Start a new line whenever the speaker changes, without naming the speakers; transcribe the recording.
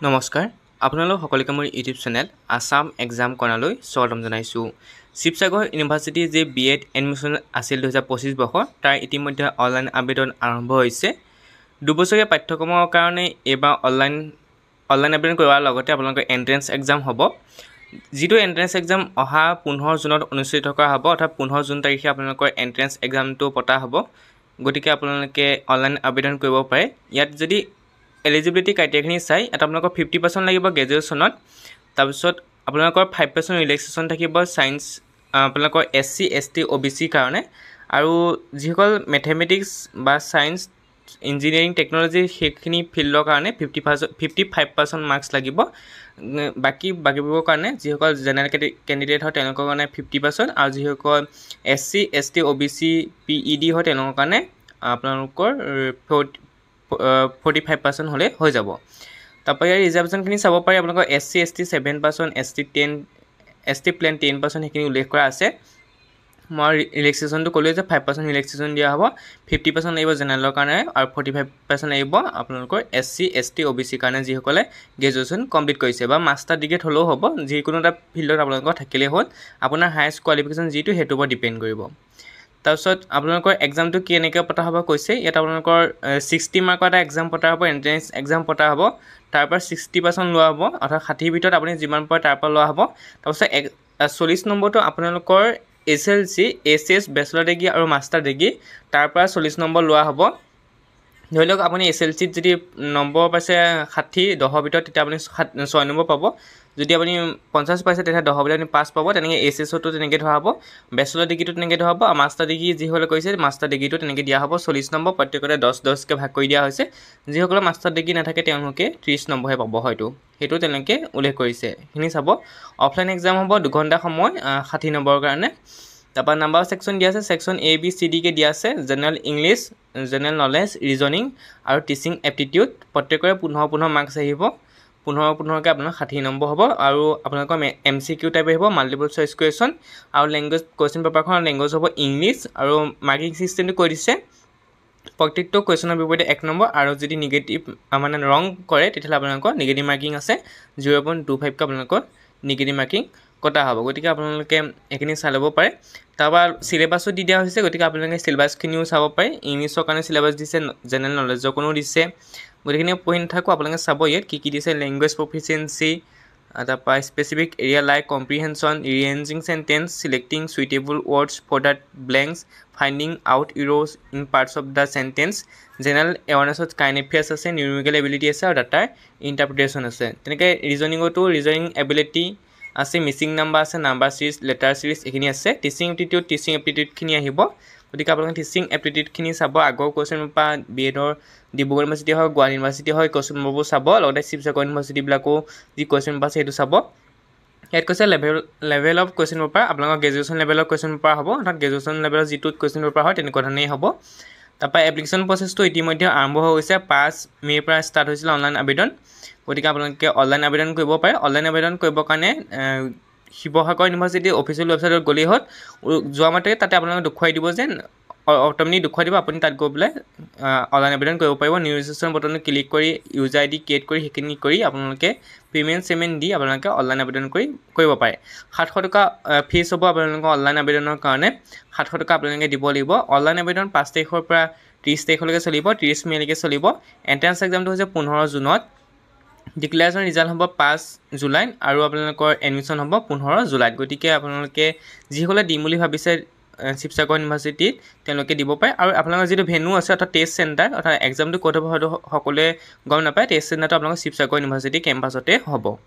নমস্কাৰ আপোনালোক সকলোকে মোৰ ইউটিউব চেনেল আসাম এক্সাম কৰ্ণাৰলৈ স্বাগতম জনাইছোঁ। শিৱসাগৰ ইউনিভাৰ্চিটি যে বিএড এডমিশ্যন আছিল 2025 বৰ্ষৰ তাৰ ইতিমধ্যে অনলাইন আবেদন আৰম্ভ হৈছে। দুবছৰীয়া পাঠ্যক্ৰমৰ কাৰণে এইবাৰ অনলাইন আবেদন কৰাৰ লগতে আপোনালোকৰ এন্ট্ৰেন্স এক্সাম হ'ব। যিটো এন্ট্ৰেন্স এক্সাম অহা 15 জুনত অনুষ্ঠিত কৰা হ'ব, অৰ্থাৎ 15 জুন তাৰিখে আপোনালোকৰ এন্ট্ৰেন্স এক্সামটো পতা হ'ব। গতিকে আপোনালোকে অনলাইন আবেদন কৰিব পাৰে। ইয়াত যদি এলিজিবিলিটি ক্ৰাইটেৰিয়াখিনি চাই এটা আপোনালোকৰ 50% লাগিব গ্ৰেজুৱেশ্যনত, তাৰপিছত আপোনালোকৰ 5% ৰিলেক্সেশ্যন থাকিব চায়েন্স আপোনালোকৰ SC ST OBC কাৰণে, আৰু যিসকল মেথমেটিক্স বা চায়েন্স ইঞ্জিনিয়াৰিং টেকন'লজি সেইখিনি ফিল্ডৰ কাৰণে 55% মাৰ্কছ লাগিব। বাকীবোৰৰ কাৰণে যিসকল জেনেৰেল কেণ্ডিডেট হয় তেওঁলোকৰ কাৰণে 50%, আৰু যিসকল SC ST OBC PED হয় তেওঁলোকৰ কাৰণে আপোনালোকৰ 45% হ'লে হৈ যাব। তাৰপৰা ইয়াৰ ৰিজাৰ্ভেশ্যনখিনি চাব পাৰি। আপোনালোকৰ SC ST 7%, ST প্লেন 10% সেইখিনি উল্লেখ কৰা আছে। মই ৰিলেক্সেশ্যনটো ক'লোৱে যে 5% ৰিলেক্সেশ্যন দিয়া হ'ব, 50% লাগিব জেনেৰেলৰ কাৰণে, আৰু 45% লাগিব আপোনালোকৰ SC ST OBC কাৰণে যিসকলে গ্ৰেজুৱেশ্যন কমপ্লিট কৰিছে বা মাষ্টাৰ ডিগ্ৰীত হ'লেও হ'ব। যিকোনো এটা ফিল্ডত আপোনালোকৰ থাকিলেই হ'ল, আপোনাৰ হায়েষ্ট কোৱালিফিকেশ্যন যিটো সেইটোৰ ওপৰত ডিপেণ্ড কৰিব। তাৰপিছত আপোনালোকৰ এক্সামটো কেনেকৈ পতা হ'ব কৈছে। ইয়াত আপোনালোকৰ 60 মাৰ্কৰ এটা এক্সাম পতা হ'ব, এণ্ট্ৰেন্স এক্সাম পতা হ'ব। তাৰপৰা 60% লোৱা হ'ব, অৰ্থাৎ 60ৰ ভিতৰত আপুনি যিমান পাৰে তাৰপৰা লোৱা হ'ব। তাৰপিছত 40 নম্বৰটো আপোনালোকৰ SLC SS বেচেলৰ ডিগ্ৰী আৰু মাষ্টাৰ ডিগ্ৰী তাৰপৰা 40 নম্বৰ লোৱা হ'ব। ধৰি লওক আপুনি SLCত যদি নম্বৰ পাইছে 60, 10ৰ ভিতৰত তেতিয়া আপুনি 6 নম্বৰ পাব। যদি আপুনি 50 পাইছে তেতিয়া 10ৰ ভিতৰত আপুনি 5 পাব। তেনেকৈ SSতো তেনেকৈ ধৰা হ'ব, বেচেলৰ ডিগ্ৰীটো তেনেকৈ ধৰা হ'ব, আৰু মাষ্টাৰ ডিগ্ৰী যিসকলে কৰিছে মাষ্টাৰ ডিগ্ৰীটো তেনেকৈ দিয়া হ'ব। 40 নম্বৰ প্ৰত্যেকতে 10-10কৈ ভাগ কৰি দিয়া হৈছে। যিসকলৰ মাষ্টাৰ ডিগ্ৰী নাথাকে তেওঁলোকে 30 নম্বৰহে পাব, হয়তো সেইটো তেনেকৈ উল্লেখ কৰিছে। সেইখিনি চাব। অফলাইন এক্সাম হ'ব 2 ঘণ্টা সময়, 60 নম্বৰৰ কাৰণে। তাৰপৰা নাম্বাৰ ছেকশ্যন দিয়া আছে, section A B C D কে দিয়া আছে। General English, general knowledge, reasoning আৰু টিচিং এপ্টিটিউড প্ৰত্যেকৰে 15 মাৰ্কছ আহিব। 15কৈ আপোনাৰ 60 নম্বৰ হ'ব, আৰু আপোনালোকৰ MCQ টাইপ আহিব, মাল্টিপল চইচ কুৱেশ্যন, আৰু লেংগুৱেজ কুৱেশ্যন পেপাৰখন লেংগুৱেজ হ'ব ইংলিছ, আৰু মাৰ্কিং চিষ্টেমটো কৈ দিছে প্ৰত্যেকটো কুৱেশ্যনৰ বিপৰীতে 1 নম্বৰ, আৰু যদি নিগেটিভ মানে ৰং কৰে তেতিয়াহ'লে আপোনালোকৰ নিগেটিভ মাৰ্কিং আছে 0.25কৈ আপোনালোকৰ নিগেটিভ মাৰ্কিং কটা হ'ব। গতিকে আপোনালোকে এইখিনি চাই ল'ব পাৰে। তাৰপৰা চিলেবাছো দি দিয়া হৈছে, গতিকে আপোনালোকে চিলেবাছখিনিও চাব পাৰে। ইংলিছৰ কাৰণে চিলেবাছ দিছে, জেনেৰেল নলেজৰ কাৰণেও দিছে। গতিকেখিনি পঢ়ি নাথাকোঁ, আপোনালোকে চাব ইয়াত কি দিছে। লেংগুৱেজ প্ৰফিচিয়েঞ্চি, তাৰপৰা specific area like comprehension, rearranging sentence, selecting suitable words for the blanks, finding out errors in parts of the sentence, general এৱাৰনেছত কাৰেণ্ট এফেয়াৰ্ছ আছে, নিউমেৰিকেল এবিলিটি আছে, আৰু ডাটাৰ ইণ্টাৰপ্ৰিটেশ্যন আছে। তেনেকৈ ৰিজনিঙতো ৰিজনিং এবিলিটি আছে, মিচিং নাম্বাৰ আছে, নাম্বাৰ চিৰিজ, লেটাৰ চিৰিজ এইখিনি আছে। টিচিং এপ্টিটিউডখিনি আহিব। গতিকে আপোনালোকে টিচিং এপ্টিটিউডখিনি চাব। আগৰ কুৱেশ্যন পেপাৰ BEDৰ ডিব্ৰুগড় ইউনিভাৰ্চিটি হয়, গুৱাহাটী ইউনিভাৰ্চিটি হয়, কুৱেশ্যন পেপাৰবোৰ চাব। লগতে শিৱসাগৰ ইউনিভাৰ্চিটিবিলাকো যি কুৱেশ্যন পেপাৰ আছে সেইটো চাব। ইয়াত কৈছে লেভেল অফ কুৱেশ্যন পেপাৰ আপোনালোকৰ গ্ৰেজুৱেশ্যন লেভেলৰ কুৱেশ্যন পেপাৰ হ'ব, অৰ্থাৎ গ্ৰেজুৱেশ্যন লেভেলৰ যিটো কুৱেশ্যন পেপাৰ হয় তেনেকুৱা ধৰণেই হ'ব। তাৰপৰা এপ্লিকেশ্যন প্ৰচেছটো ইতিমধ্যে আৰম্ভ হৈ গৈছে। 5 মে'ৰ পৰা ষ্টাৰ্ট হৈছিলে অনলাইন আবেদন। গতিকে আপোনালোকে অনলাইন আবেদন কৰিব পাৰে। অনলাইন আবেদন কৰিবৰ কাৰণে শিৱসাগৰ ইউনিভাৰ্চিটিৰ অফিচিয়েল ৱেবছাইটত গ'লেই হ'ল। যোৱা মাত্ৰকে তাতে আপোনালোকে দেখুৱাই দিব যে অট'মেটিক দেখুৱাই দিব, আপুনি তাত গৈ পেলাই অনলাইন আবেদন কৰিব পাৰিব। নিউ ৰেজিষ্ট্ৰেশ্যন বটনত ক্লিক কৰি ইউজাৰ ID ক্ৰিয়েট কৰি সেইখিনি কৰি আপোনালোকে পে'মেণ্ট দি আপোনালোকে অনলাইন আবেদন কৰিব পাৰে। 700 টকা ফিজ হ'ব আপোনালোকৰ অনলাইন আবেদনৰ কাৰণে। 700 টকা আপোনালোকে দিব লাগিব। অনলাইন আবেদন 5 তাৰিখৰ পৰা 30 তাৰিখলৈকে চলিব, 30 মে'লৈকে চলিব। এণ্ট্ৰেন্স এক্সামটো হৈছে 15 জুনত। ডিক্লেৰেশ্যন ৰিজাল্ট হ'ব 5 জুলাইত, আৰু আপোনালোকৰ এডমিশ্যন হ'ব 15 জুলাইত। গতিকে আপোনালোকে যিসকলে দিম বুলি ভাবিছে শিৱসাগৰ ইউনিভাৰ্চিটিত তেওঁলোকে দিব পাৰে। আৰু আপোনালোকৰ যিটো ভেনু আছে, অৰ্থাৎ টেষ্ট চেণ্টাৰ, অৰ্থাৎ এক্সামটো ক'ত হ'ব হয়তো সকলোৱে গম নাপায়। টেষ্ট চেণ্টাৰটো আপোনালোকৰ শিৱসাগৰ ইউনিভাৰ্চিটি কেম্পাছতে হ'ব।